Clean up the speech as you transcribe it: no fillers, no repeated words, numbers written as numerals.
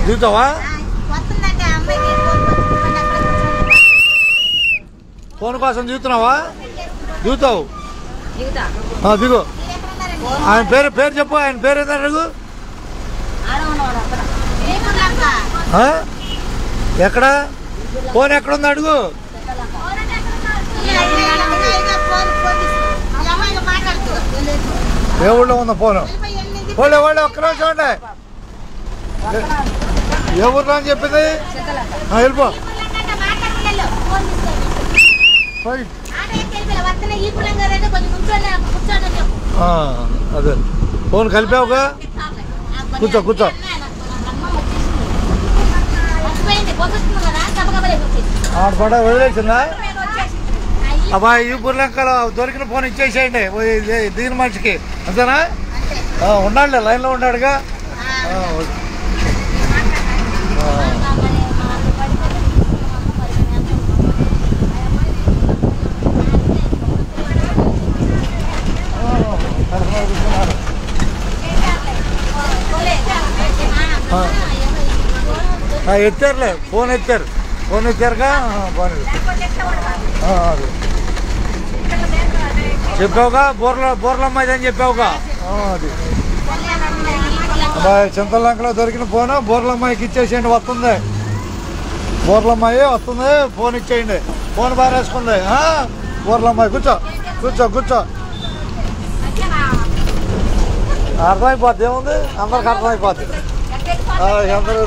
దిగుతావా? Phone కోసం దిగుతున్నావా? దిగుతావు. దిగు. ఆయన పేరు చెప్పు. ఆయన పేరు ఏదో అడుగు. ఎక్కడ ఫోన్ ఎక్కడుంది అడుగు. ఏ ఊళ్ళో ఉందా ఫోను? వాళ్ళు ఒక్క నిమిషం ఉండే. ఏ ఊర్లో అని చెప్పింది? వెళ్ళిపో. అదే ఫోన్ కలిపావుగా. కూర్చో కూర్చో. ఆడ వదిలేసిందా? అబ్బాయి ఈ బుర్లంకలో దొరికిన ఫోన్ ఇచ్చేసేయండి దిగిన మనిషికి. అంతేనా? ఉన్నాడులే, లైన్లో ఉన్నాడుగా. ఎత్తారులే, ఫోన్ ఎత్తారుగా. చెప్పావుగా బోర్లమ్మాయి అని చెప్పావుగా. అది అబ్బాయి చింతలంకలో దొరికిన ఫోను బోర్లమ్మాయికి ఇచ్చేసేయండి. వస్తుంది, బోర్లమ్మాయి వస్తుంది, ఫోన్ ఇచ్చేయండి. ఫోన్ బారేసుకుంది బోర్లమ్మాయి. కూర్చో కూర్చో కూర్చో. అర్థమైపోద్ది. ఏముంది, అందరికి అర్థమైపోద్ది. అందరూ